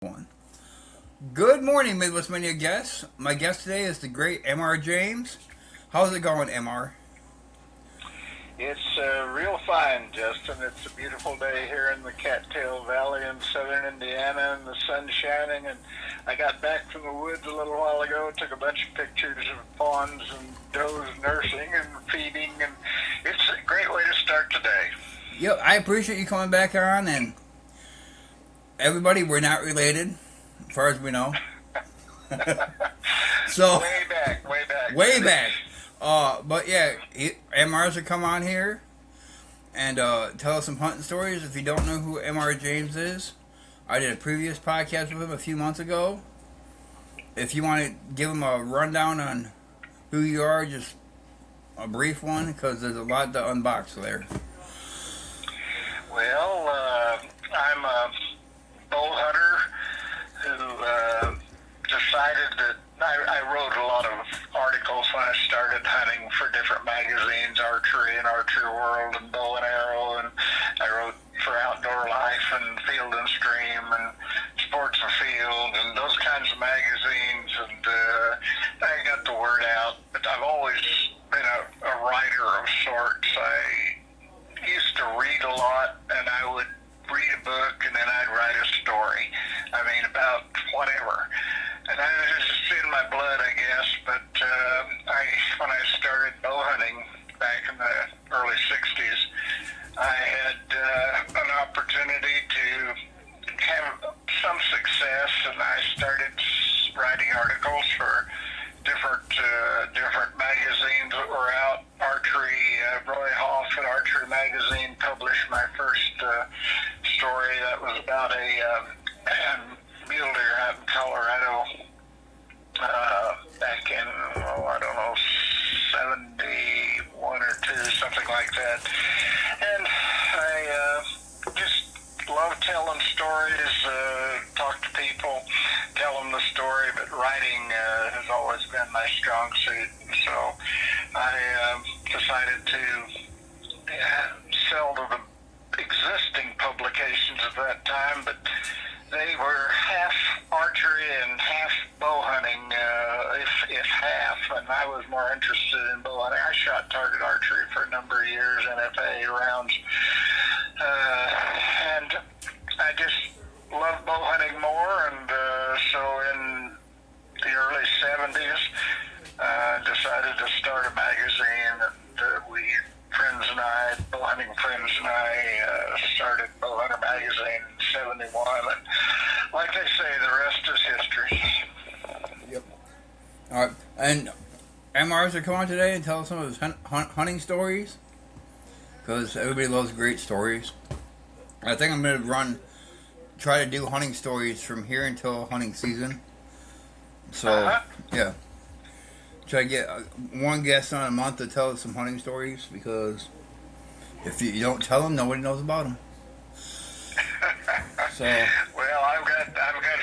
One. Good morning, Midwest Mania guests. My guest today is the great Mr. James. How's it going, Mr.? It's real fine, Justin. It's a beautiful day here in the Cattail Valley in southern Indiana, and the sun's shining. And I got back from the woods a little while ago, took a bunch of pictures of fawns and does nursing and feeding, and it's a great way to start today. Yep, I appreciate you coming back on. And everybody, we're not related, as far as we know. So way back, way back, way back. But yeah, MRs will come on here and tell us some hunting stories. If you don't know who Mr. James is, I did a previous podcast with him a few months ago. If you want to give him a rundown on who you are, just a brief one, because there's a lot to unbox there. Well, I'm a bow hunter who decided that I wrote a lot of articles when I started hunting for different magazines, Archery and Archery World and Bow and Arrow, and I wrote for Outdoor Life and Field and Stream and Sports and Field and those kinds of magazines, and I got the word out. But I've always been a writer of sorts. I used to read a lot, and I would read a book and then I'd write a story. I mean, about whatever. And I was just in my blood, I guess. But when I started bow hunting back in the early '60s, I had an opportunity to have some success, and I started writing articles for different magazines that were out. Archery, Roy Hoff at Archery Magazine published my first story that was about a mule deer hunt in Colorado back in, I don't know, 71 or 2, something like that. And I just love telling stories, talk to people, tell them the story, but writing has always been my strong suit. So I decided to sell to the existing publications at that time, but they were half archery and half bow hunting, if half, and I was more interested in bow hunting. I shot target archery for a number of years, NFA rounds, and I just loved bow hunting more, and so in the early 70s, decided to start a magazine, and friends and I, bow hunting friends and I, started Bow Hunter Magazine in 71, and like they say, the rest is history. Yep. All right, and MRs are coming on today and tell us some of his hunting stories, because everybody loves great stories. I think I'm going to try to do hunting stories from here until hunting season. So, yeah. Try to get one guest on a month to tell us some hunting stories, because if you don't tell them, nobody knows about them. So, well, I've got a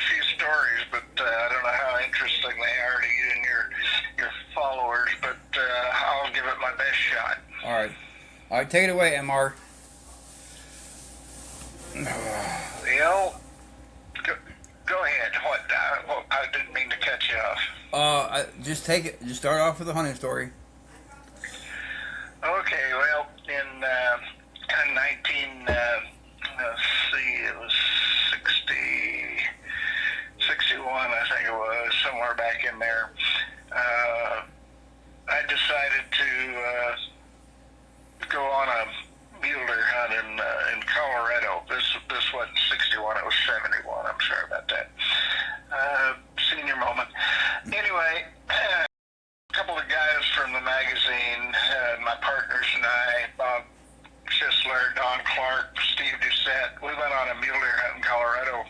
few stories, but I don't know how interesting they are to you and your followers. But I'll give it my best shot. All right, take it away, Mr. Go ahead. What? I didn't mean to cut you off. Just take it. Just start off with a hunting story. Okay. Well, in it was 61, I think it was, somewhere back in there. I decided to go on a mule deer hunt in Colorado. This wasn't 61, it was 71. I'm sorry about that. Senior moment. Anyway, a couple of guys from the magazine, my partners and I, Bob Schisler, Don Clark, Steve Doucette, we went on a mule deer hunt in Colorado,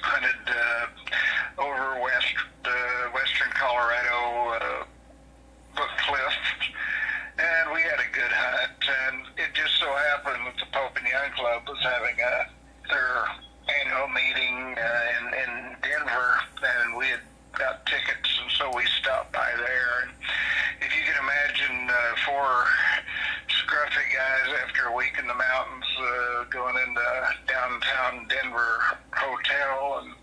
hunted over western Colorado, Book Cliff, and we had a good hunt. And it just so happened that the Pope and Young Club was having their annual meeting in Denver, and we had got tickets, and so we stopped by there. And if you can imagine, four scruffy guys after a week in the mountains going into downtown Denver hotel, and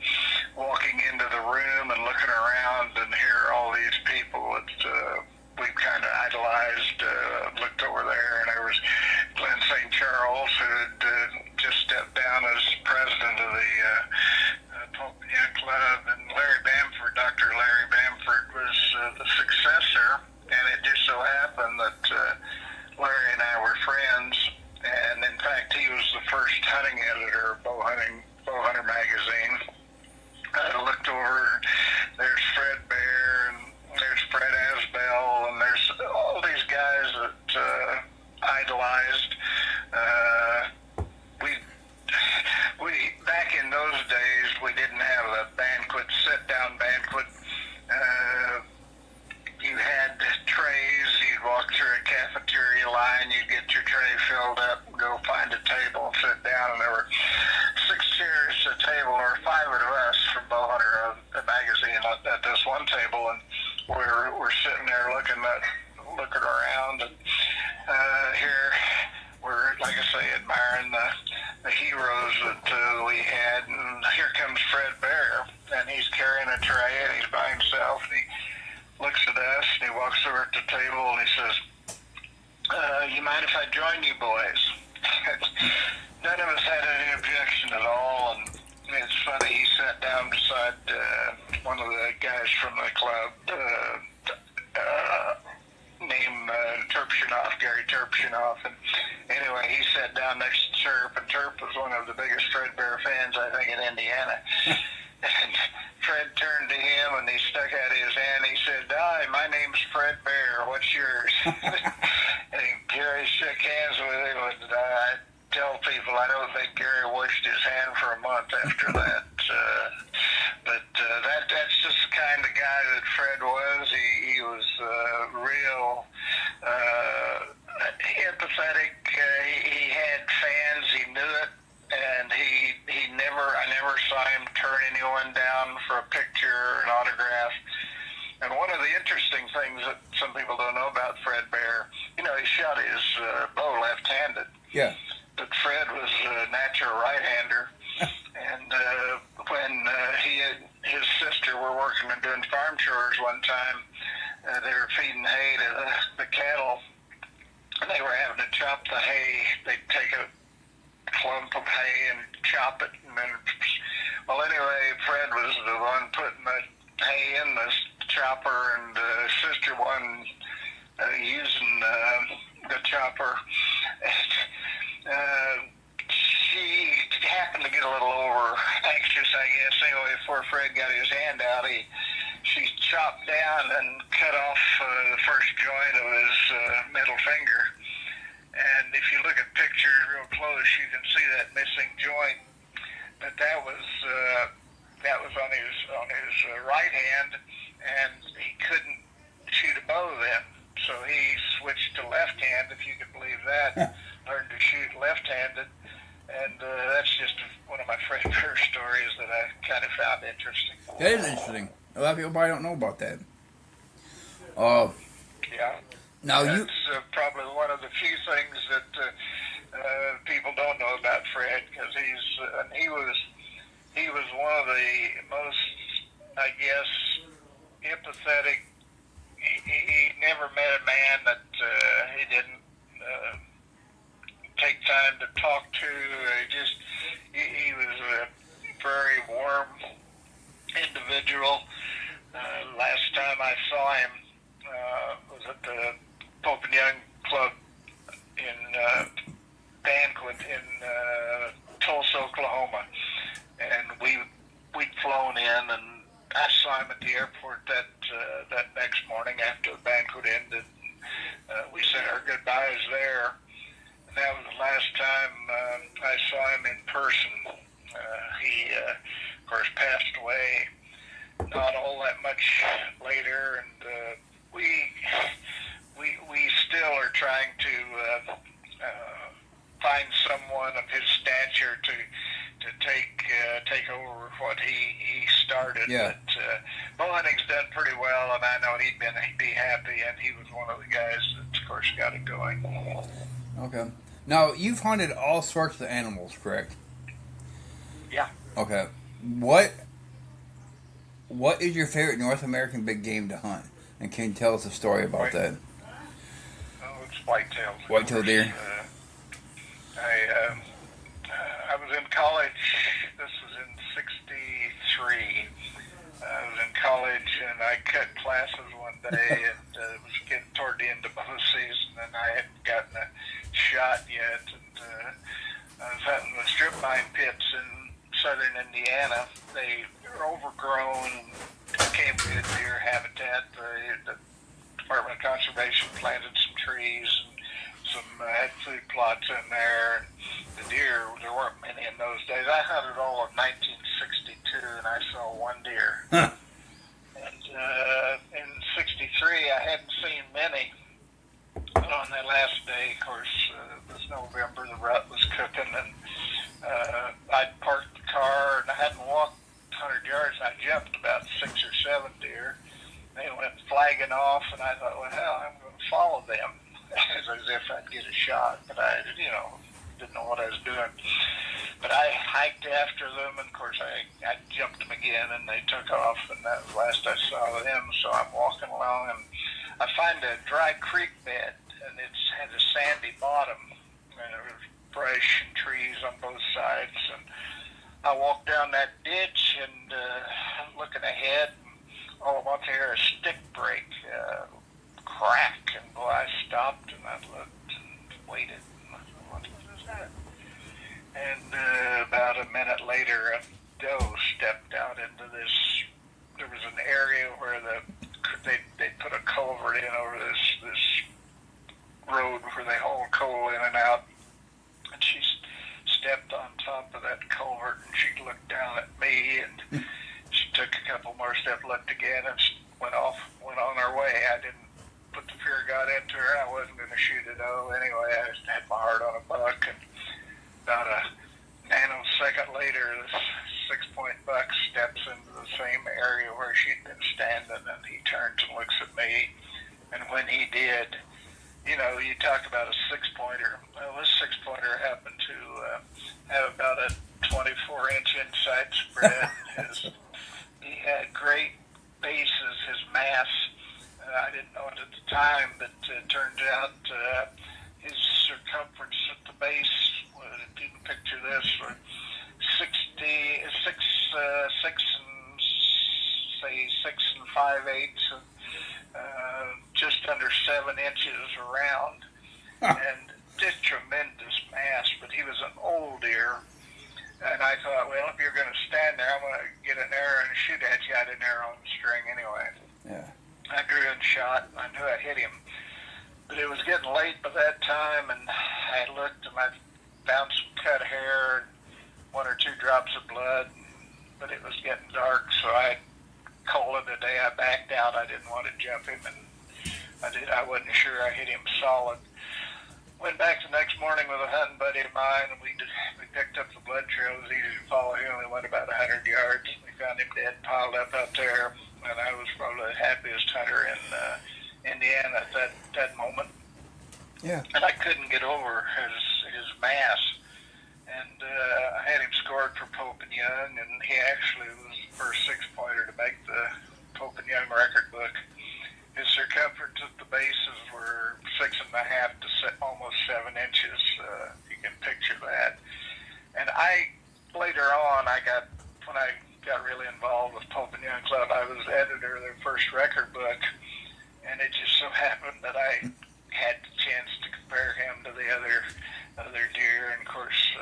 club, and Dr. Larry Bamford was the successor, and it just so happened that Larry and I were friends, and in fact he was the first hunting editor of Bowhunter magazine. I looked over, there's Fred Bear, and there's Fred Asbell, and there's all these guys that idolized. We back in those days, we didn't have a sit-down banquet. You had trays. You'd walk through a cafeteria line. You'd get your tray filled up, go find a table, and sit down. And there were 6 chairs at a table, or 5 of us from Bowhunter magazine at this one table, and we're sitting there looking around, and here we're, like I say, admiring the heroes that we had, and here comes Fred Bear, and he's carrying a tray, and he's by himself, and he looks at us, and he walks over to the table, and he says, you mind if I join you boys? None of us had any objection at all, and it's funny, he sat down beside one of the guys from the club, named Gary Terpshinoff, and anyway, he sat down next to Terp, and Terp was one of the biggest Fred Bear fans, I think, in Indiana. And Fred turned to him, and he stuck out his hand. He said, "Hi, my name's Fred Bear. What's yours?" And Gary shook hands with him, and I tell people I don't think Gary washed his hand for a month after that. That's just the kind of guy that Fred was. He was real empathetic. He had fans. He knew it. And I never saw him turn anyone down for a picture or an autograph. And one of the interesting things that some people don't know about Fred Bear, he shot his bow left-handed. Yeah. But Fred was a natural right-hander. And when he and his sister were working and doing farm chores one time, they were feeding hay to the cattle. And they were having to chop the hay. They'd take a clump of hay and chop it, and then, well, anyway, Fred was the one putting the hay in the chopper, and sister one using the chopper. She happened to get a little over anxious, I guess. Anyway, before Fred got his hand out, she chopped down and cut off the first joint of his middle finger. And if you look at pictures real close, you can see that missing joint. But that was on his right hand, and he couldn't shoot a bow then. So he switched to left hand, if you could believe that. Learned to shoot left-handed, and that's just one of my Fred Bear stories that I kind of found interesting. That is interesting. A lot of people probably don't know about that. Yeah. Now that's probably one of the few things that people don't know about Fred, because he was one of the most, I guess, empathetic. He never met a man that he didn't take time to talk to. He was a very warm individual. Last time I saw him was at the Pope and Young Club in banquet in Tulsa, Oklahoma, and we'd flown in, and I saw him at the airport that next morning after the banquet ended. We said our goodbyes there, and that was the last time I saw him in person. He, of course, passed away not all that much later, and we still are trying to find someone of his stature to take over what he started. Yeah. But bowhunting's done pretty well, and I know he'd be happy, and he was one of the guys that, of course, got it going. Okay. Now, you've hunted all sorts of animals, correct? Yeah. Okay. What is your favorite North American big game to hunt? And can you tell us a story about that? Oh, it's whitetail. Whitetail deer? I was in college. This was in '63, cut classes one day, and it was getting toward the end of bow season, and I hadn't gotten a shot yet. And I was hunting the strip mine pits in southern Indiana. They were overgrown, became good deer habitat. The Department of Conservation planted some trees and some had food plots in there. And the deer, there weren't many in those days. I hunted all of 1962, and I saw one deer. Huh. And in '63, I hadn't seen many. But on that last day, of course, it was November, the rut was cooking, and I'd parked the car, and I hadn't walked 100 yards, and I jumped about 6 or 7 deer. They went flagging off, and I thought, well, hell, I'm going to follow them as if I'd get a shot. But I, didn't know what I was doing. But I hiked after them, and of course I jumped them again, and they took off, and that was the last I saw them. So I'm walking along, and I find a dry creek bed, and it has a sandy bottom, and there was brush and trees on both sides. And I walked down that ditch, and looking ahead, and all I want to hear a stick break, crack, and boy, I stopped, and I looked and waited. What was that? And about a minute later, a doe stepped out into this. There was an area where they put a culvert in over this road where they haul coal in and out, and she stepped on top of that culvert, and she looked down at me, and she took a couple more steps, looked again, and went on her way. I didn't put the fear got into her. I wasn't going to shoot a doe anyway. I just had my heart on a buck, and about a nanosecond later, this 6-point buck steps into the same area where she'd been standing, and he turns and looks at me. And when he did, you talk about a 6-pointer. Well, this 6-pointer happened to have about a 24-inch inside spread. He had great bases, his mass. I didn't know it at the time, but it turned out his circumference at the base, if you can picture this, were 6 5/8, just under 7 inches around, and just tremendous mass. But he was an old deer, and I thought, well, if you're going to stand there, I'm going to get an arrow and shoot at you. I had an arrow on the string anyway. Yeah. I drew and shot, and I knew I hit him. But it was getting late by that time, and I looked, and I found some cut hair, and 1 or 2 drops of blood, but it was getting dark, so I called it a day. I backed out. I didn't want to jump him, and I wasn't sure I hit him solid. Went back the next morning with a hunting buddy of mine, and we picked up the blood trail. It was easy to follow. He only went about 100 yards. We found him dead, piled up out there, and I was probably the happiest hunter in Indiana at that moment. Yeah. And I couldn't get over his mass. And I had him scored for Pope and Young, and he actually was the first 6-pointer to make the Pope and Young record book. His circumference at the bases were 6.5 to almost 7 inches. You can picture that. And later on, when I got really involved with Pope and Young Club, I was editor of their first record book, and it just so happened that I had the chance to compare him to the other deer. And of course,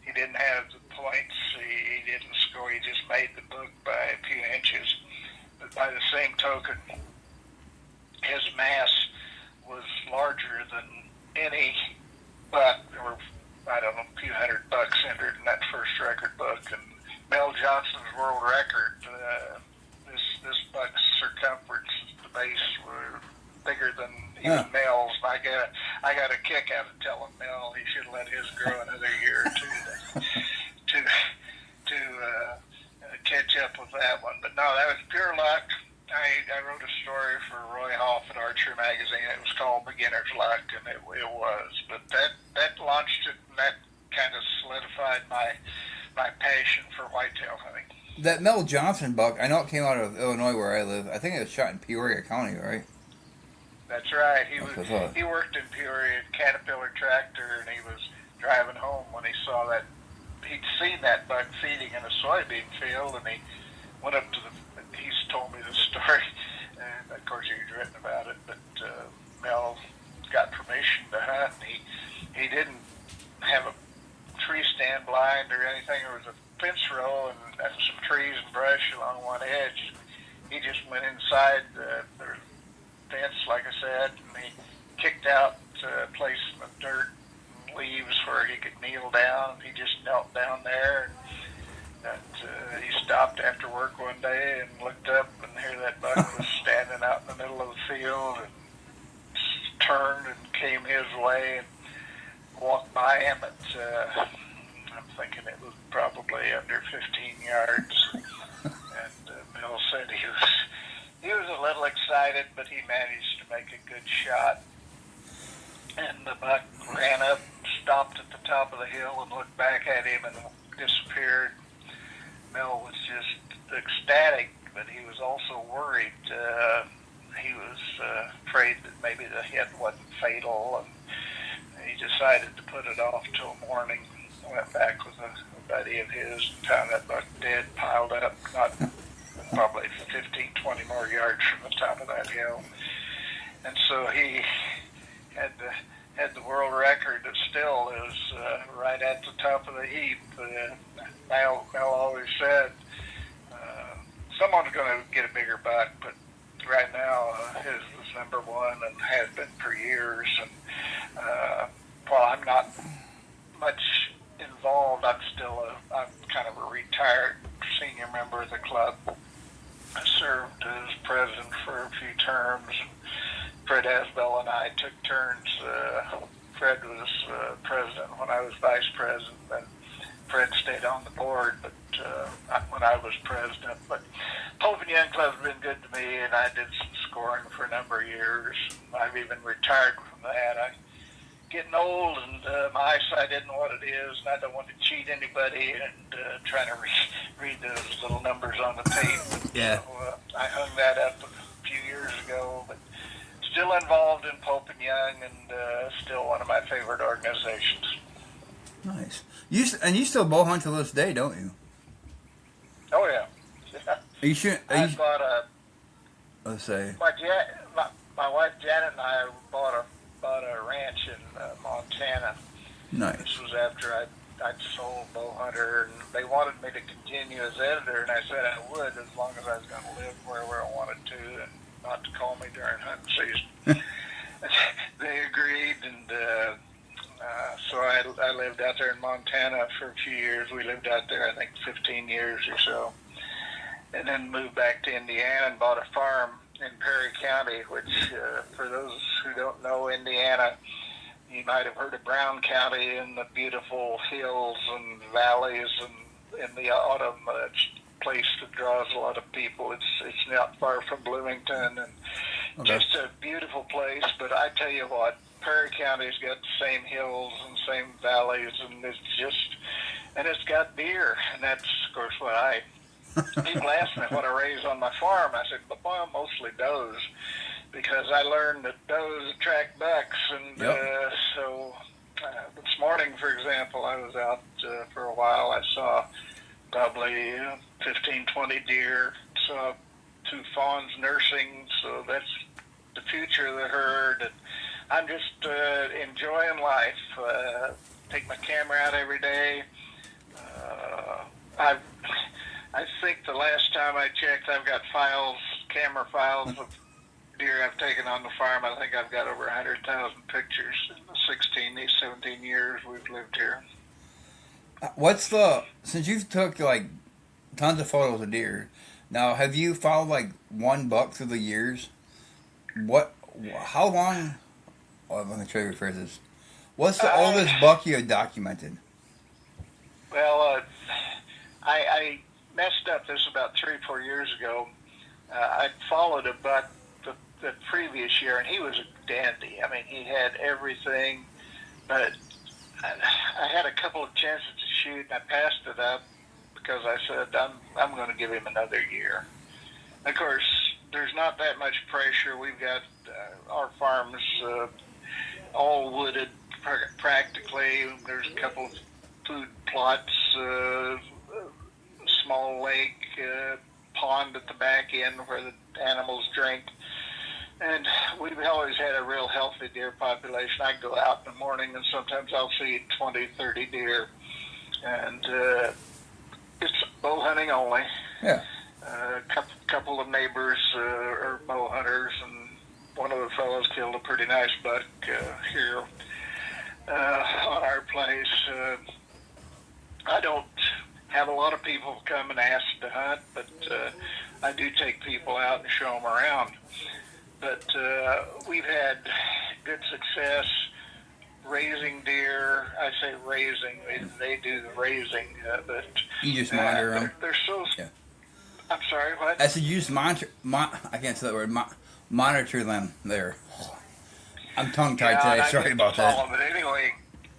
he didn't have the points. He didn't score. He just made the book by a few inches. But by the same token, his mass was larger than any buck. There were, I don't know, a few hundred bucks entered in that first record book. And Mel Johnson's world record, this buck's circumference, the base, were bigger than even Mel's. I got a kick out of telling Mel he should let his grow another year or two to catch up with that one. But no, that was pure luck. I wrote a story for Roy Hoff at Archer Magazine. It was called Beginner's Luck, and it was. But that launched it, and that kind of solidified my passion for whitetail hunting. That Mel Johnson buck, I know it came out of Illinois where I live. I think it was shot in Peoria County, right? That's right. He worked in Peoria at Caterpillar Tractor, and he was driving home when he saw that. He'd seen that buck feeding in a soybean field, and he went up to he's told me the story. of course, he's written about it, but Mel got permission to hunt. And he didn't have a tree stand blind or anything. There was a fence row and some trees and brush along one edge. He just went inside the fence, like I said, and he kicked out a place in the dirt and leaves where he could kneel down. He just knelt down there, and he stopped after work one day and looked up, and here that buck was standing out in the middle of the field, and turned and came his way and walked by him at, I'm thinking it was probably under 15 yards. And Bill said he was a little excited, but he managed to make a good shot. And the buck ran up, stopped at the top of the hill, and looked back at him and disappeared. Mel was just ecstatic, but he was also worried. He was afraid that maybe the hit wasn't fatal, and he decided to put it off till morning. Went back with a buddy of his and found that buck dead, piled up, not probably 15, 20 more yards from the top of that hill. And so he had the world record, but still it was right at the top of the heap. Mel always said someone's going to get a bigger buck, but right now his was number one and has been for years. And while I'm not much involved, I'm kind of a retired senior member of the club. I served as president for a few terms. Fred Asbell and I took turns. Fred was president when I was vice president, and Fred stayed on the board, but when I was president. But Pope and Young Club's been good to me, and I did some scoring for a number of years. I've even retired from that. I'm getting old, and my eyesight isn't what it is, and I don't want to cheat anybody and trying to read those little numbers on the tape. Yeah. So, I hung that up a few years ago, but still involved in Pope and Young, and still one of my favorite organizations. Nice. You still bow hunt to this day, don't you? Oh yeah. Are you sure? I bought a. Let's say. My wife Janet and I bought a ranch in Montana. Nice. This was after I'd sold Bowhunter, and they wanted me to continue as editor, and I said I would as long as I was going to live where I wanted to, and not to call me during hunting season. They agreed, and so I lived out there in Montana for a few years. We lived out there, I think, 15 years or so, and then moved back to Indiana and bought a farm in Perry County, which, for those who don't know Indiana, you might have heard of Brown County and the beautiful hills and valleys, and in the autumn, it's a place that draws a lot of people. It's not far from Bloomington, and just a beautiful place. But I tell you what, Perry County's got the same hills and same valleys, and it's got deer, and that's of course what people ask me what I raise on my farm. I said, well, mostly does, because I learned that does attract bucks, and so this morning, for example, I was out for a while. I saw probably 15, 20 deer, saw 2 fawns nursing, so that's the future of the herd. And I'm just enjoying life. Take my camera out every day. I think the last time I checked, I've got camera files of deer I've taken on the farm. I think I've got over 100,000 pictures in the 17 years we've lived here. Since you've took like tons of photos of deer, now have you followed like one buck through the years? How long, let me try to rephrase this. What's the oldest buck you have documented? Well, I messed up this about 3 or 4 years ago. I followed a buck the previous year, and he was a dandy. I mean, he had everything, but I had a couple of chances to shoot, and I passed it up because I said, I'm going to give him another year. Of course, there's not that much pressure. We've got our farms all wooded practically. There's a couple of food plots, small lake, pond at the back end where the animals drink. And we've always had a real healthy deer population. I go out in the morning and sometimes I'll see 20, 30 deer. And it's bow hunting only. Yeah. A couple of neighbors are bow hunters, and one of the fellows killed a pretty nice buck here on our place. I don't have a lot of people come and ask to hunt, but I do take people out and show them around. But we've had good success raising deer. I say raising; they do the raising, but You just monitor them. They're so. Yeah. I'm sorry. What? I said you just monitor. I can't say that word. Monitor them there. I'm tongue-tied today. Sorry about that. But anyway,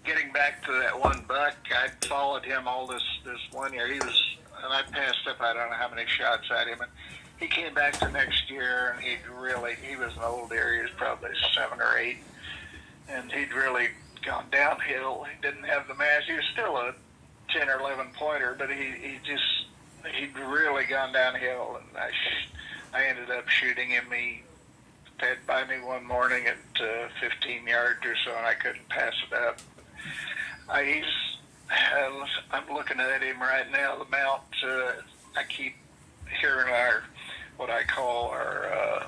getting back to that one buck, I followed him all this 1 year. And I passed up I don't know how many shots at him, and he came back the next year, and he was an old deer. He was probably 7 or 8, and he'd really gone downhill. He didn't have the mass. He was still a 10 or 11 pointer, but he'd really gone downhill, and I ended up shooting him. He fed by me one morning at 15 yards or so, and I couldn't pass it up. I'm looking at him right now. The mount. I keep hearing what I call our.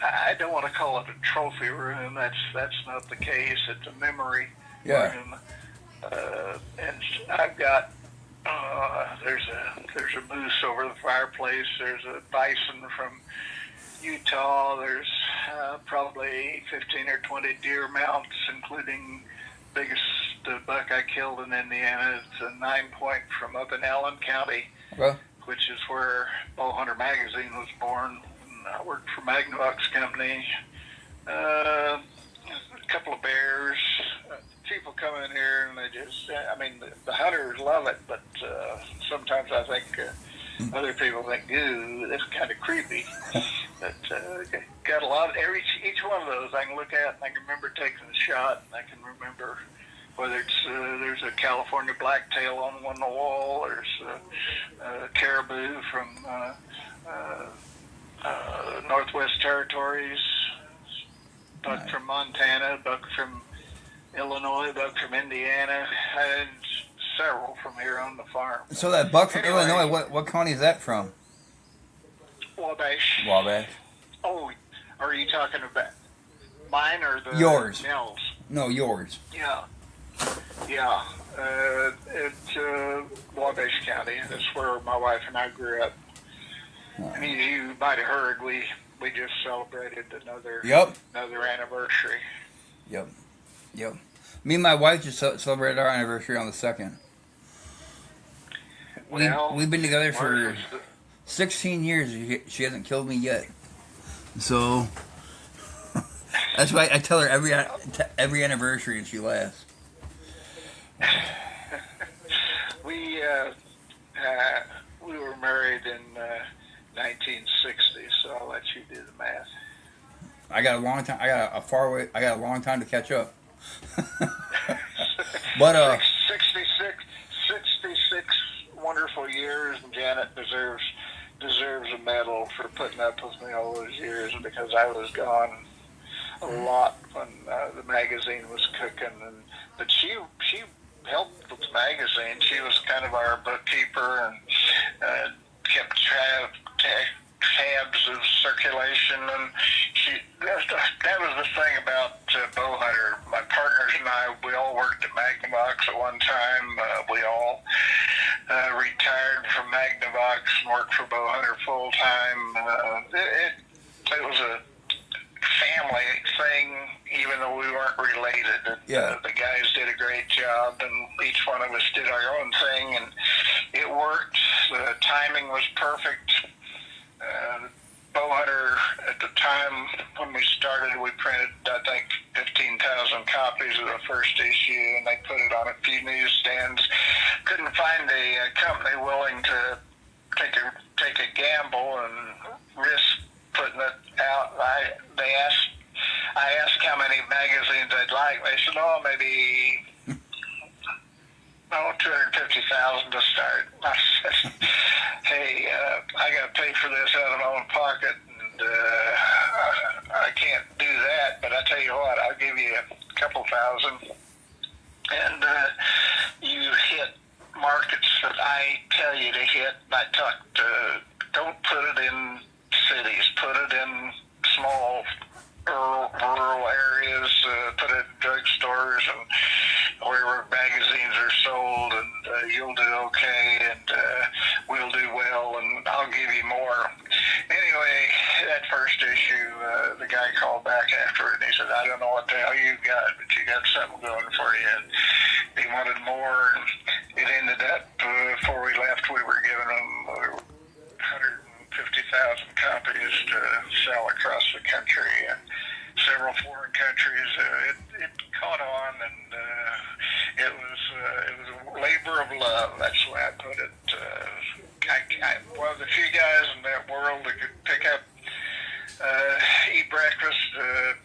I don't want to call it a trophy room. That's not the case. It's a memory room. And I've got there's a moose over the fireplace. There's a bison from Utah. There's probably 15 or 20 deer mounts, including biggest buck I killed in Indiana. It's a 9-point from up in Allen County, which is where Bow Hunter magazine was born. And I worked for Magnavox Company. A couple of bears. People come in here and they just, the hunters love it, but sometimes I think other people think, ooh, that's kind of creepy. But got a lot of, each one of those I can look at and I can remember taking the shot, and I can remember whether it's, there's a California blacktail on one of the wall, there's a caribou from Northwest Territories, buck from Montana, buck from Illinois, buck from Indiana, and several from here on the farm. So that buck from Illinois, what county is that from? Wabash. Wabash. Oh, are you talking about mine or the yours? Nels? No, yours. Yeah. It's Wabash County. That's where my wife and I grew up. I mean, you might have heard we just celebrated another anniversary. Yep. Me and my wife just celebrated our anniversary on the 2nd. We've been together for 16 years. She hasn't killed me yet. So that's why I tell her every anniversary, and she laughs. We were married in 1960, so I'll let you do the math. I got a long time. I got a long time to catch up. But 66 wonderful years, and Janet deserves a medal for putting up with me all those years, because I was gone a lot when the magazine was cooking, but she helped with the magazine. She was kind of our bookkeeper and kept tabs of circulation, and that was the thing about Bow Hunter. My partners and I, we all worked at Magnavox at one time. We all retired from Magnavox and worked for Bow Hunter full time. It was a family thing, even though we weren't related. Yeah. The guys did a great job, and each one of us did our own thing, and it worked. The timing was perfect. Bow Hunter, at the time when we started, we printed, I think, 15,000 copies of the first issue, and they put it on a few newsstands. Couldn't find a company willing to take a gamble and risk putting it out. I asked how many magazines I'd like. They said, maybe Oh, 250,000 to start. I said, hey, I got to pay for this out of my own pocket, and I can't do that. But I tell you what, I'll give you a couple thousand, and you hit markets that I tell you to hit. I talk to, don't put it in cities, put it in small rural areas, put it in drugstores and where magazines are sold, and you'll do okay, and we'll do well, and I'll give you more. Anyway, that first issue, the guy called back after it, and he said, I don't know what the hell you got, but you got something going for you. And he wanted more, and it ended up, before we left, we were giving them 150,000 copies to sell across the country and several foreign countries. It caught on, and it was a labor of love. That's the way I put it. I one of the few guys in that world that could pick up, eat breakfast,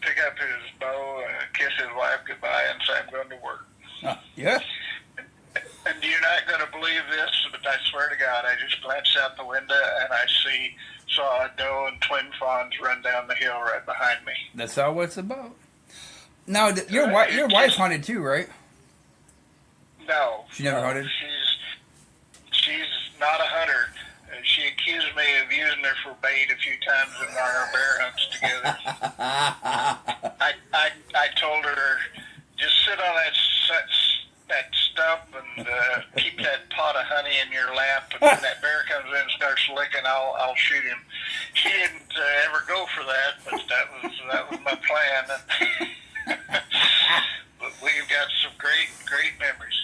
pick up his bow, kiss his wife goodbye, and say, I'm going to work. Yeah. And you're not going to believe this, but I swear to God, I just glanced out the window and I saw a doe and twin fawns run down the hill right behind me. That's all what it's about. Now, your wife hunted too, right? No. She never hunted? She's not a hunter. She accused me of using her for bait a few times in our bear hunts together. I told her, just sit on that stump and keep that pot of honey in your lap, and when that bear comes in and starts licking, I'll shoot him. She didn't ever go for that, but that was my plan. But we've got some great memories.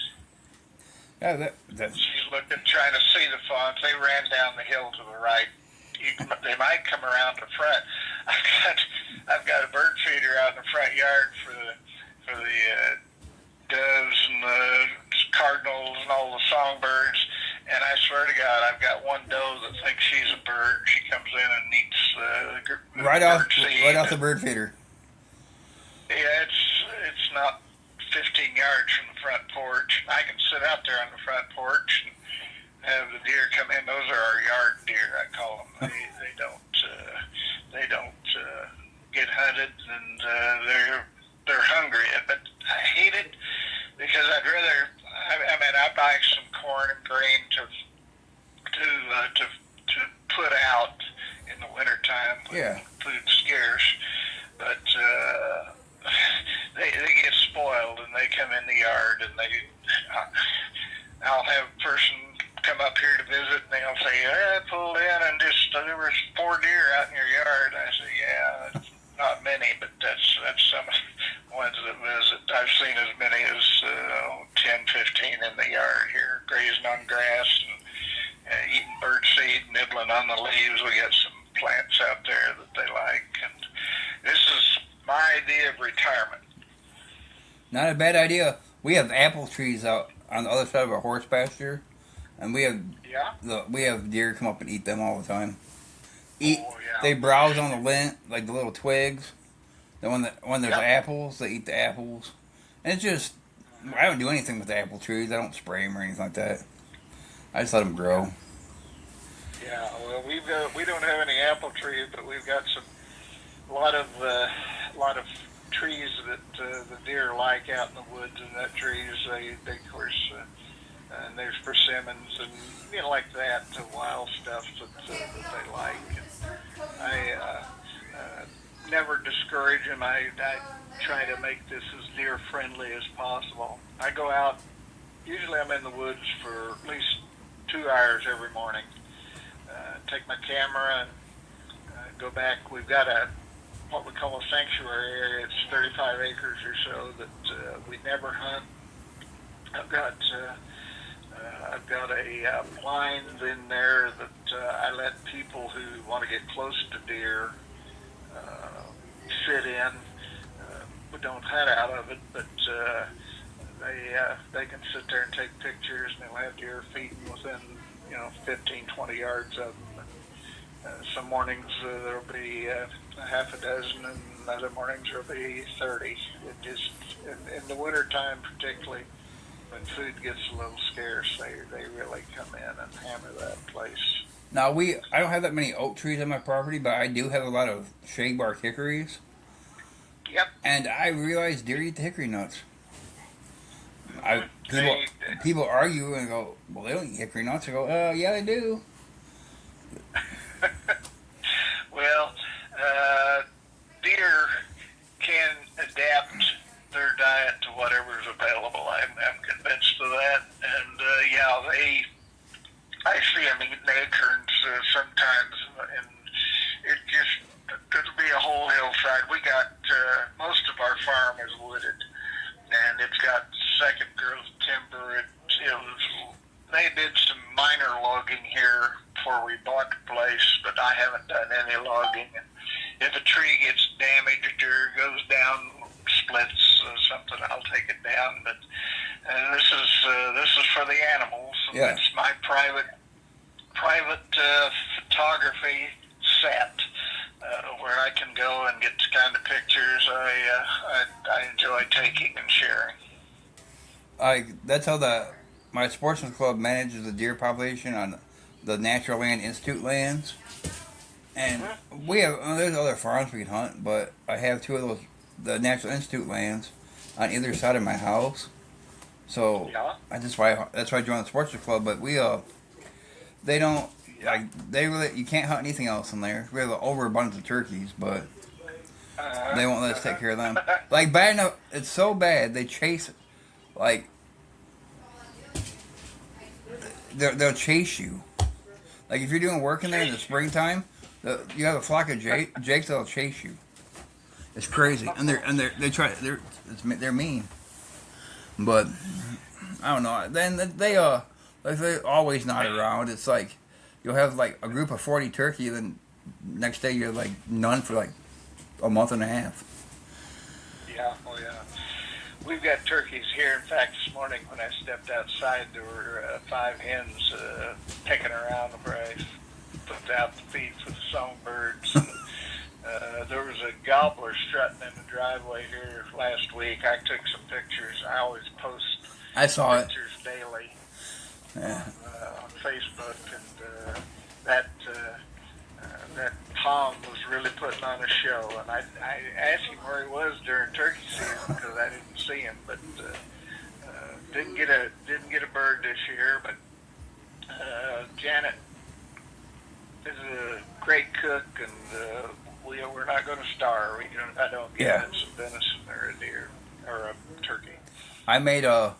Yeah, that's. She's looking, trying to see the fawns. They ran down the hill to the right. They might come around the front. I've got a bird feeder out in the front yard for the doves and the cardinals and all the songbirds, and I swear to God, I've got one doe that thinks she's a bird. She comes in and eats right off the bird feeder. Yeah, it's not 15 yards from the front porch. I can sit out there on the front porch and have the deer come in. Those are our yard deer, I call them. They don't get hunted, and they're hungry. But I hate it because I'd rather. I buy some corn and grain to put out in the wintertime when food's scarce, but they get spoiled and they come in the yard, and I'll have a person come up here to visit, and they'll say, I pulled in and there was 4 deer out in your yard. And I say, yeah, that's not many, but that's some ones that visit. I've seen as many as 10, 15 in the yard here, grazing on grass and eating bird seed, nibbling on the leaves. We got some plants out there that they like, and this is my idea of retirement. Not a bad idea. We have apple trees out on the other side of our horse pasture, and we have deer come up and eat them all the time. They browse on the lint, like the little twigs. Then when there's apples, they eat the apples. And it's just, I don't do anything with the apple trees. I don't spray them or anything like that. I just let them grow. Yeah, well, we don't have any apple trees, but we've got a lot of trees that the deer like out in the woods and that trees. They of course, and there's persimmons and like that, wild stuff that they like. And I never discourage them. I try to make this as deer friendly as possible. I go out. Usually, I'm in the woods for at least 2 hours every morning. Take my camera and go back. We've got what we call a sanctuary area. It's 35 acres or so that we never hunt. I've got a blind in there that I let people who want to get close to deer sit in. We don't hunt out of it, but they can sit there and take pictures, and they'll have deer feeding within 15, 20 yards of them. Some mornings there'll be a half a dozen, and other mornings there'll be 30. It just in the wintertime particularly, when food gets a little scarce, they really come in and hammer that place. Now I don't have that many oak trees on my property, but I do have a lot of shade bark hickories. Yep. And I realize deer eat the hickory nuts. Mm-hmm. People argue and go, well, they don't eat hickory nuts. I go, yeah, they do. Well, deer can adapt their diet to whatever's available. I'm convinced of that. And yeah, I see them eating acorns sometimes, and it just, it'll be a whole hillside. We got, most of our farm is wooded, and it's got second growth timber. They did some minor logging here before we bought the place, but I haven't done any logging. If a tree gets damaged or goes down, splits something, I'll take it down. But this is for the animals. Yeah. It's my private photography set where I can go and get the kind of pictures I enjoy taking and sharing. That's how my sportsman's club manages the deer population on the Natural Land Institute lands. And we have, there's other farms we can hunt, but I have two of those, the Natural Institute lands on either side of my house. So Yeah. that's why I joined the sportsman's club. But they don't, you can't hunt anything else in there. We have an overabundance of turkeys, but they won't let us take care of them. Like, bad enough, it's so bad, they chase, like, they'll chase you. Like, if you're doing work in there in the springtime, you have a flock of jakes that'll chase you. It's crazy, and they're mean. But I don't know. Then they're always not around. It's like you'll have like a group of 40 turkey, then next day you're like none for like a month and a half. Yeah, oh yeah. We've got turkeys here. In fact, this morning when I stepped outside, there were 5 hens pecking around where I put out the feed for the songbirds. There was a gobbler strutting in the driveway here last week. I took some pictures. I always post pictures daily on Facebook, and that Tom was really putting on a show. And I asked him where he was during turkey season because I didn't see him, but didn't get a bird this year. But Janet is a great cook, and we're not going to starve. I don't get some venison or a deer or a turkey. I made a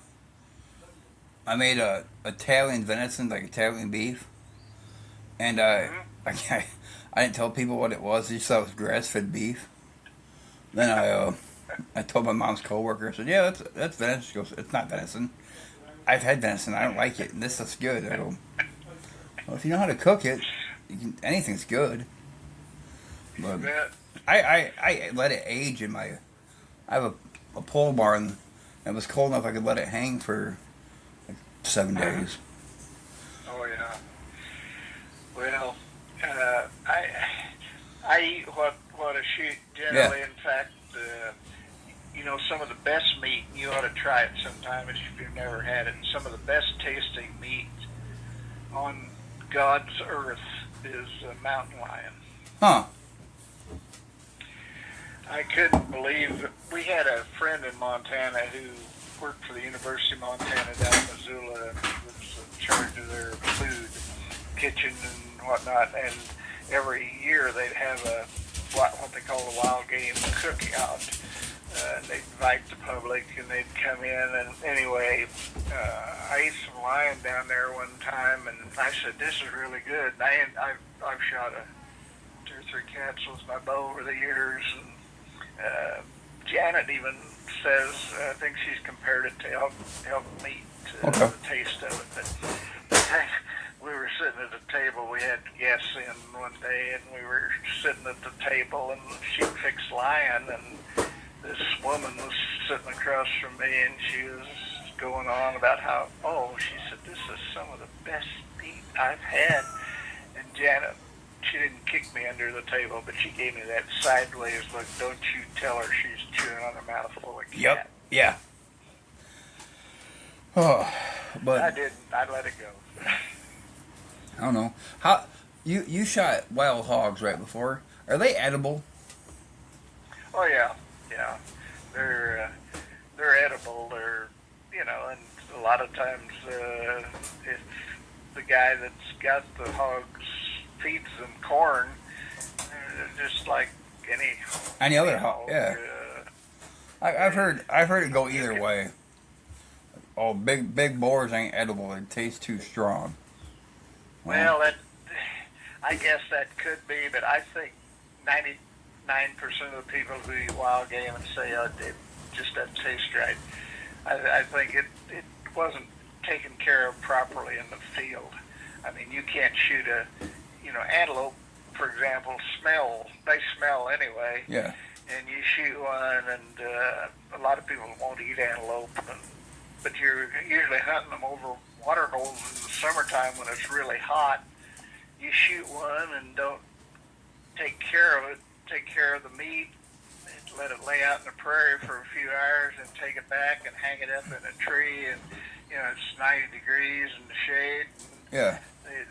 Italian venison, like Italian beef, and I didn't tell people what it was. I just thought it was grass-fed beef. Then I told my mom's coworker. I said, "Yeah, that's venison." She goes, "It's not venison. I've had venison. I don't like it. And this is good." I go, "Well, if you know how to cook it, anything's good." But I let it age in my. I have a pole barn. It was cold enough I could let it hang for like 7 days. Oh yeah. Well, I eat what I shoot generally. Yeah. In fact, some of the best meat. You ought to try it sometime if you've never had it. Some of the best tasting meat on God's earth is mountain lion. Huh. I couldn't believe it. We had a friend in Montana who worked for the University of Montana down in Missoula and was in charge of their food, kitchen and whatnot. And every year they'd have what they call a wild game cookout. They'd invite the public and they'd come in. And anyway, I ate some lion down there one time, and I said, "This is really good." And I've shot 2 or 3 cats with my bow over the years. And Janet even says, I think she's compared it to elk meat, the taste of it. But we were sitting at the table. We had guests in one day, and we were sitting at the table, and she fixed lion, and this woman was sitting across from me, and she was going on about how, she said, "This is some of the best meat I've had." And Janet, she didn't kick me under the table, but she gave me that sideways look. Don't you tell her she's chewing on a mouthful of cat. Yep. Yeah. Oh, but I didn't. I let it go. I don't know how you shot wild hogs right before. Are they edible? Oh yeah, yeah. They're they're edible. They're and a lot of times if the guy that's got the hogs feeds them corn, just like any Any any other hog? hog. Yeah, I've heard it go You either can, way. Oh, big boars ain't edible. They taste too strong. Well, well, that I guess that could be, but I think 99% of the people who eat wild game and say, oh, it just doesn't taste right. I think it wasn't taken care of properly in the field. I mean, you can't shoot antelope, for example, they smell anyway, yeah, and you shoot one, and a lot of people won't eat antelope, but you're usually hunting them over water holes in the summertime when it's really hot. You shoot one and don't take care of the meat, and let it lay out in the prairie for a few hours, and take it back and hang it up in a tree, and it's 90 degrees in the shade. yeah.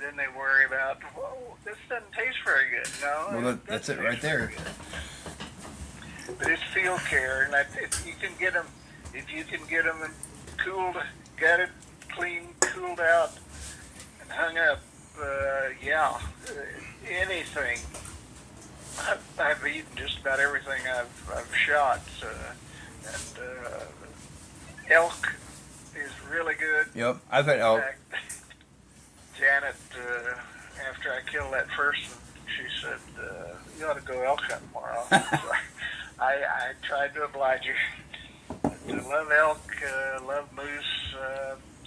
Then they worry about, whoa, this doesn't taste very good. No, Well, that's it right there. But it's field care, and if you can get them, cooled, gutted, clean, cooled out, and hung up, anything. I've eaten just about everything I've shot, and elk is really good. Yep, I've had In elk. fact, Janet, after I killed that first one, she said, "You ought to go elk hunting tomorrow." So I tried to oblige her. I love elk, love moose.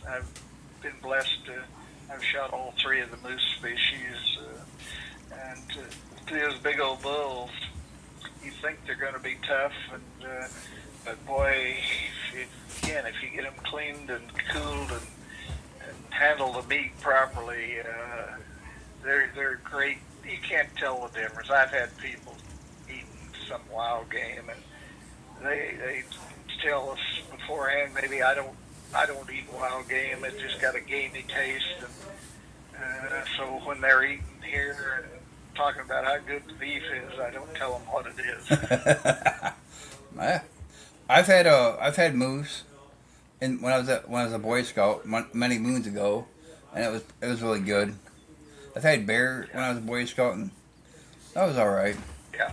I've been blessed to. I've shot all three of the moose species, and those big old bulls. You think they're going to be tough, but boy, if you get them cleaned and cooled and handle the meat properly, they're great. You can't tell the difference. I've had people eating some wild game, and they tell us beforehand, maybe I don't eat wild game. It just got a gamey taste, and so when they're eating here and talking about how good the beef is, I don't tell them what it is. Yeah. I've had moose, and when I was a Boy Scout many moons ago, and it was really good. I've had bear when I was a Boy Scout, and that was all right. Yeah,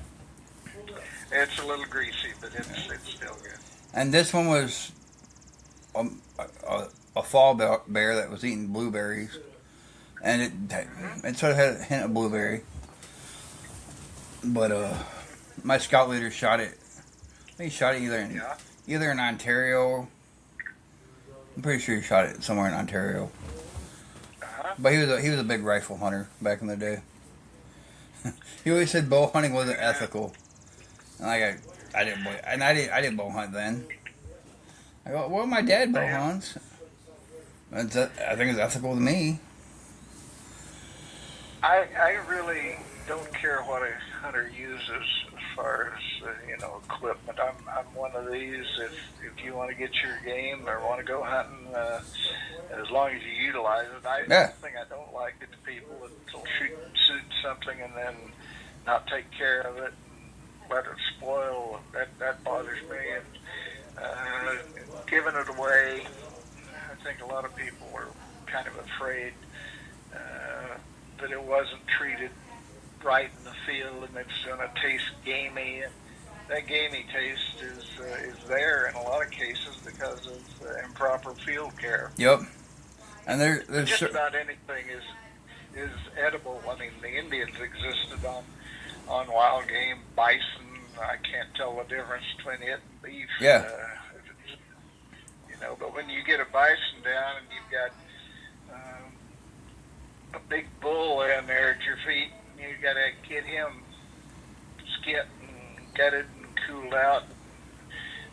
it's a little greasy, but it's still good. And this one was a fall bear that was eating blueberries, and it sort of had a hint of blueberry. But my scout leader shot it. I think he shot it either in Ontario. I'm pretty sure he shot it somewhere in Ontario. But he was a big rifle hunter back in the day. He always said bow hunting wasn't ethical. And I didn't bow hunt then. I go, well, my dad bow hunts. I think it's ethical to me. I really don't care what a hunter uses as far as equipment. I'm one of these. If you want to get your game or want to go hunting, as long as you utilize it. The thing I don't like is people that'll shoot something and then not take care of it and let it spoil. That bothers me. And giving it away, I think a lot of people were kind of afraid that it wasn't treated right in the field and it's going to taste gamey. And that gamey taste is there in a lot of cases because of improper field care. Yep. And there's just about anything is edible. I mean, the Indians existed on wild game, bison. I can't tell the difference between it and beef. Yeah. But when you get a bison down and you've got a big bull in there at your feet, you got to get him skinned and gutted and cooled out.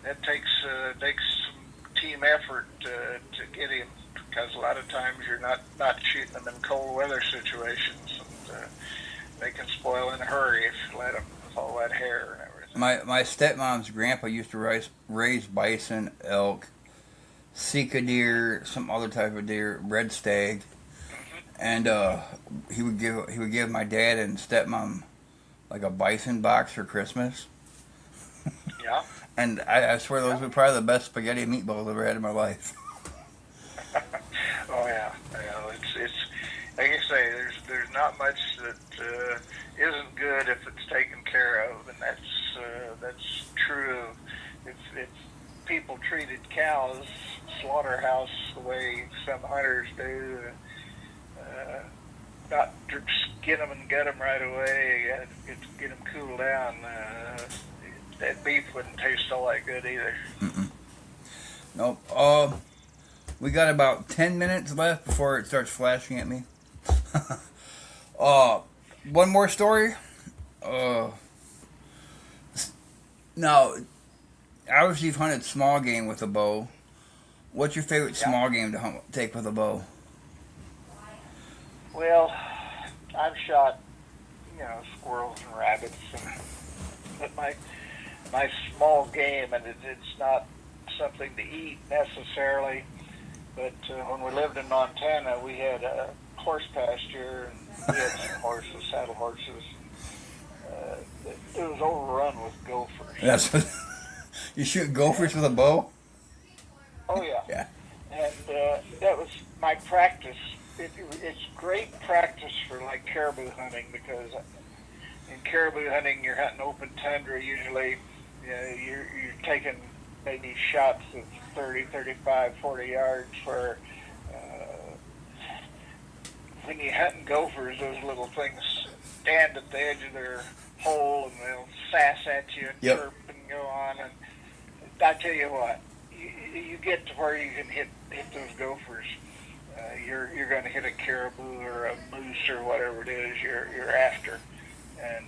That takes some team effort to get him, because a lot of times you're not shooting them in cold weather situations, and they can spoil in a hurry if you let them with all that hair and everything. My stepmom's grandpa used to raise bison, elk, Sika deer, some other type of deer, red stag, and he would give my dad and stepmom like a bison box for Christmas. Yeah. And I swear those Yeah. were probably the best spaghetti and meatballs I've ever had in my life. Oh yeah. It's like I say, there's not much that isn't good if it's taken care of, and that's true. If people treated cows slaughterhouse the way some hunters do, uh, not skin them and gut them right away, get them cooled down, that beef wouldn't taste all that good either. Mm-mm. Nope. We got about 10 minutes left before it starts flashing at me. uh, One more story. Uh, Now, obviously you've hunted small game with a bow. What's your favorite Yeah. small game to take with a bow? Well, I've shot, squirrels and rabbits, but my small game, and it's not something to eat necessarily. But when we lived in Montana, we had a horse pasture, and we had some horses, saddle horses. It was overrun with gophers. That's what, you shoot gophers with a bow? Oh yeah, Yeah. and that was my practice. It's great practice for like caribou hunting, because in caribou hunting you're hunting open tundra usually. You're taking maybe shots of 30, 35, 40 yards where when you hunting gophers, those little things stand at the edge of their hole and they'll sass at you and Yep. chirp and go on. And I tell you what, you get to where you can hit those gophers. You're going to hit a caribou or a moose or whatever it is you're after, and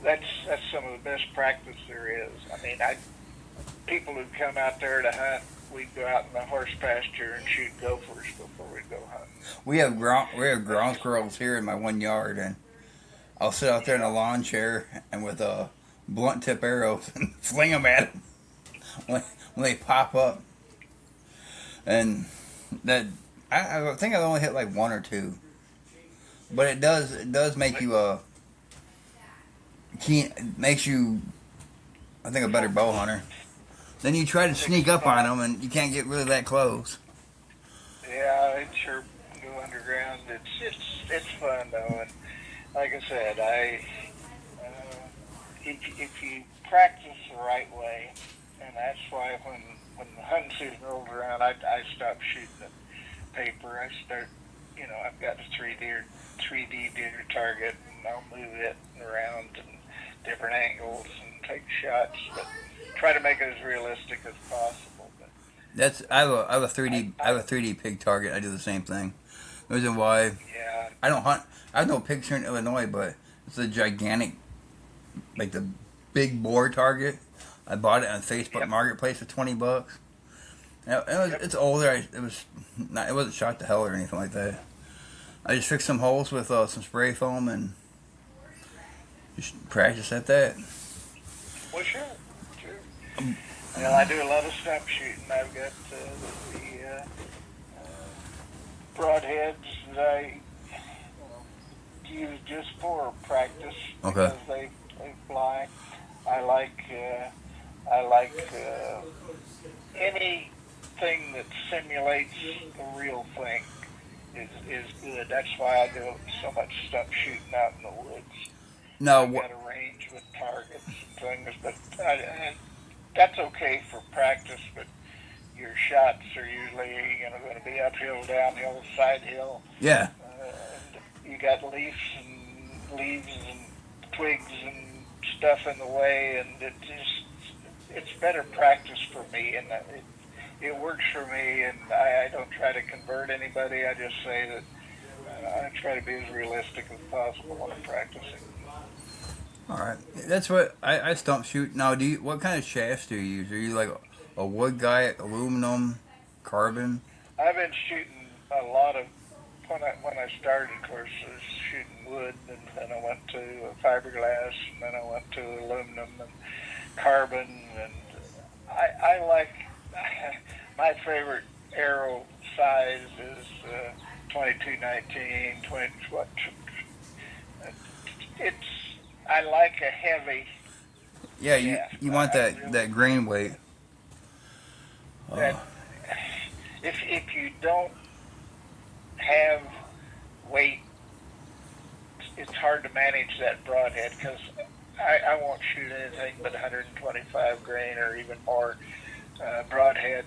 that's some of the best practice there is. I mean, people who come out there to hunt, we go out in the horse pasture and shoot gophers before we go hunting. We have ground squirrels here in my 1 yard, and I'll sit out there in a lawn chair and with blunt tip arrows and fling them at them when they pop up. And that I think I've only hit like one or two, but it does make you makes you, I think, a better bow hunter. Then you try to sneak up on them and you can't get really that close. Yeah, it sure go underground. It's fun though, and like I said, if you practice the right way, and that's why when the hunting season rolls around, I stop shooting at paper. I start, I've got a 3D deer target, and I'll move it around in different angles and take shots, but try to make it as realistic as possible. But I have a 3D pig target. I do the same thing. The reason why yeah, I don't hunt. I have no pigs here in Illinois, but it's a gigantic, like the big boar target. I bought it on Facebook Yep. Marketplace for $20. It's older. It wasn't shot to hell or anything like that. I just fixed some holes with some spray foam and just practice at that. well, sure. Well, I do a lot of stump shooting. I've got the broadheads that I use just for practice Okay. because they fly. I like anything that simulates the real thing is good. That's why I do so much stump shooting out in the woods. No, I've got a range with targets and things, but that's okay for practice. But your shots are usually going to be uphill, downhill, side hill. yeah. And you got leaves and twigs and stuff in the way, and it's better practice for me, and it works for me. And I don't try to convert anybody. I just say that I try to be as realistic as possible when I'm practicing. All right. That's what I stump shoot. Now, what kind of shafts do you use? Are you like a wood guy, aluminum, carbon? I've been shooting a lot of when I started, of course, I was shooting wood, and then I went to fiberglass, and then I went to aluminum and carbon, and I like my favorite arrow size is 2219, 20, what? It's, I like a heavy Yeah, shaft. you want I that, really, that grain weight. that if you don't have weight, it's hard to manage that broadhead because I won't shoot anything but 125 grain or even more broadhead,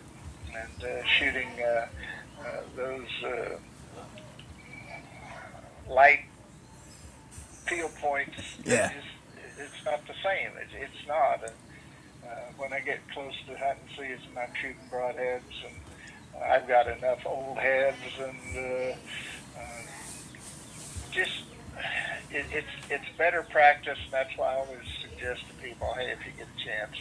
and shooting those light field points, Yeah. it's not the same. It's not. And when I get close to hunting season, I'm shooting broadheads, and I've got enough old heads, and just it's better practice. And that's why I always suggest to people, hey, if you get a chance,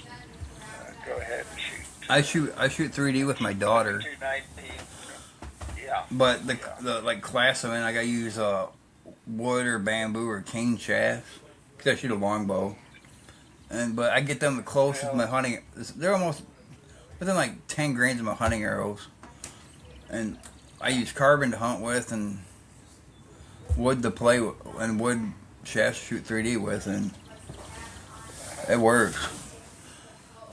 go ahead and shoot. I shoot 3D with my daughter, 2219. Yeah. but the Yeah. the like class I'm in, I gotta use wood or bamboo or cane shafts. Cause I shoot a longbow, but I get them the closest to my Well, hunting. They're almost within like 10 grains of my hunting arrows, and I use carbon to hunt with and wood to play with, and wood shafts to shoot 3D with, and it works.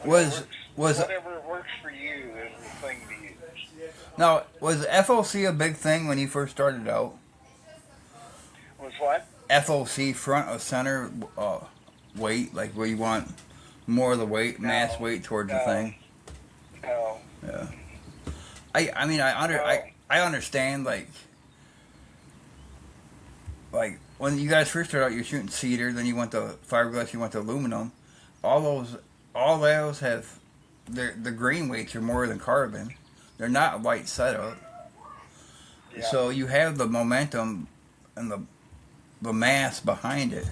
Was was whatever works for you is the thing to use. Now, was FOC a big thing when you first started out? Was what? FOC, front of center weight, like where you want more of the weight, mass No, weight towards the no, thing. no, Yeah. I mean no. I understand like when you guys first started out, you're shooting cedar, then you went to fiberglass, you went to aluminum. All those have the grain weights are more than carbon. They're not light setup, Yeah. so you have the momentum and the mass behind it.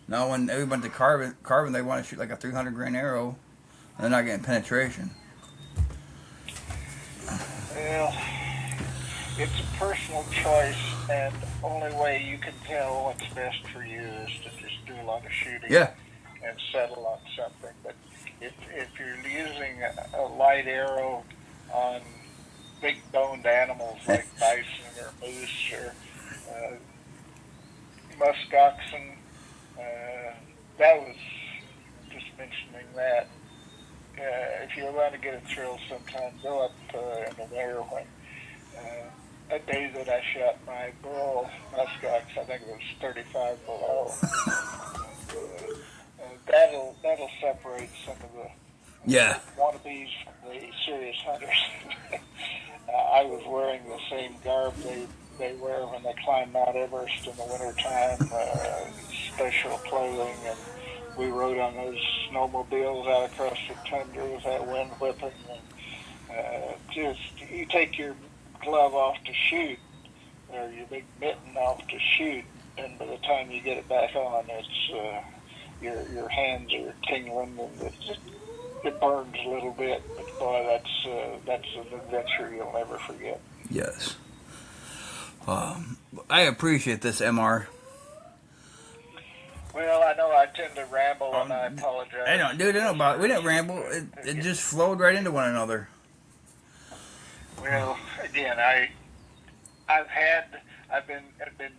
Now, when everybody to carbon, they want to shoot like a 300 grain arrow, and they're not getting penetration. Well, it's a personal choice, and only way you can tell what's best for you is to just do a lot of shooting Yeah, and settle on something. But if you're using a light arrow on big boned animals like bison or moose or musk oxen, that was just mentioning that. If you're allowed to get a thrill sometime, go up in the winter when a day that I shot my bull muskox, I think it was 35 below. That'll separate some of the yeah, wannabes from the serious hunters. I was wearing the same garb they wear when they climb Mount Everest in the wintertime, special clothing, and we rode on those snowmobiles out across the tundra with that wind whipping. And, just you take your glove off to shoot, or your big mitten off to shoot, and by the time you get it back on, it's your hands are tingling, and it burns a little bit. But boy, that's an adventure you'll never forget. yes. I appreciate this, MR. Well, I know I tend to ramble, and I apologize. I don't, dude. I don't about. We didn't ramble. It just flowed right into one another. Well, again, I've been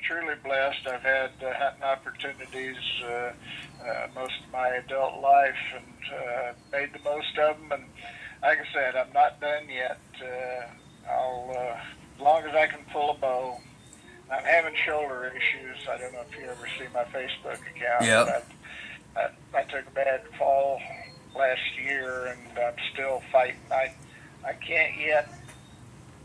truly blessed. I've had hunting opportunities most of my adult life, and made the most of them. And like I said, I'm not done yet. As long as I can pull a bow. I'm having shoulder issues. I don't know if you ever see my Facebook account. Yeah. But I took a bad fall last year, and I'm still fighting. I can't yet.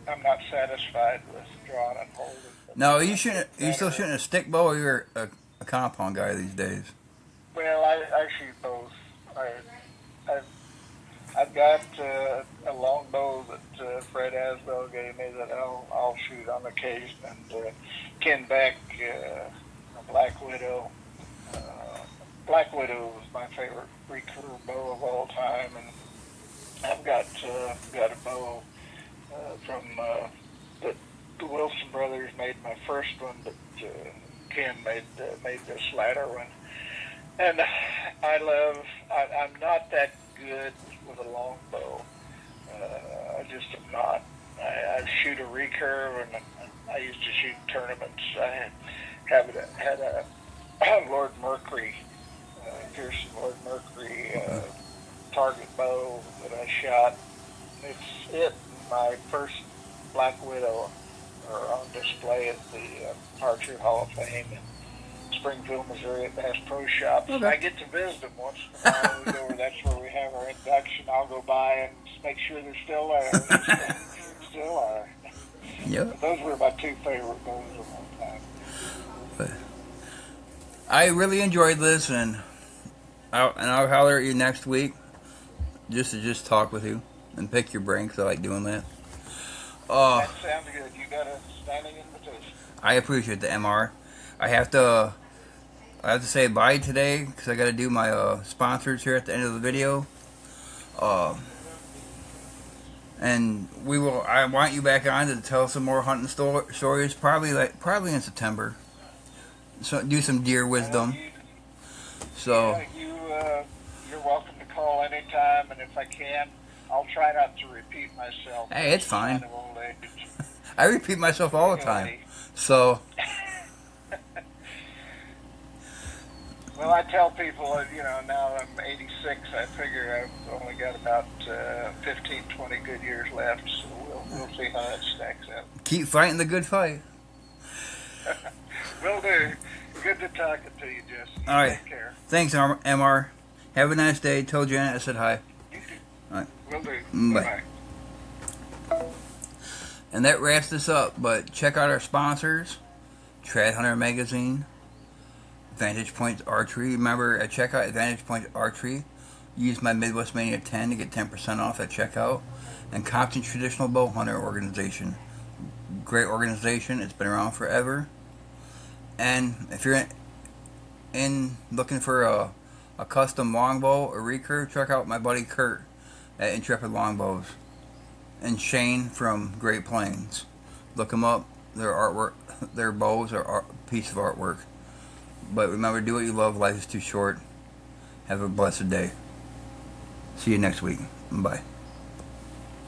I'm not satisfied with drawing and holding. No, you shouldn't. You still shooting a stick bow, or you're a compound guy these days? Well, I shoot both. I've got a longbow that Fred Asbell gave me that I'll shoot on occasion, and Ken Beck, a Black Widow. Black Widow is my favorite recurve bow of all time, and I've got a bow from the Wilson brothers made my first one, but Ken made this latter one. And I'm not that good with a longbow. I just am not. I shoot a recurve, and I used to shoot tournaments. I had a Lord Mercury, Pearson Lord Mercury target bow that I shot. It and my first Black Widow are on display at the Archery Hall of Fame in Springfield, Missouri at Bass Pro Shops. Okay. I get to visit them once in a while. We go over, that's where we have our induction. I'll go by and make sure they're still there. They still are. Yep. Those were my two favorite bows of all time. But I really enjoyed this, and I'll holler at you next week just to talk with you and pick your brain, because I like doing that. That sounds good. You got a standing invitation. I appreciate the MR. I have to say bye today because I got to do my sponsors here at the end of the video. And I want you back on to tell some more hunting stories. Probably in September. So do some deer wisdom. You're welcome to call anytime, and if I can, I'll try not to repeat myself. Hey, it's fine. Kind of old age. I repeat myself all the time. So. Well, I tell people, now I'm 86. I figure I've only got about 15, 20 good years left, so we'll see how that stacks up. Keep fighting the good fight. Will do. Good to talking to you, Jesse. All right. Take care. Thanks, MR. Have a nice day. Tell Janet I said hi. You too. All right. Will do. Bye. Bye. And that wraps this up. But check out our sponsors: Trad Hunter Magazine, Vantage Point Archery. Remember, at checkout at Vantage Point Archery, use my Midwest Mania 10 to get 10% off at checkout. And Compton Traditional Bow Hunter Organization. Great organization. It's been around forever. And if you're in looking for a custom longbow or recurve, check out my buddy Kurt at Intrepid Longbows. And Shane from Great Plains. Look them up. Their artwork, their bows are a piece of artwork. But remember, do what you love. Life is too short. Have a blessed day. See you next week. Bye.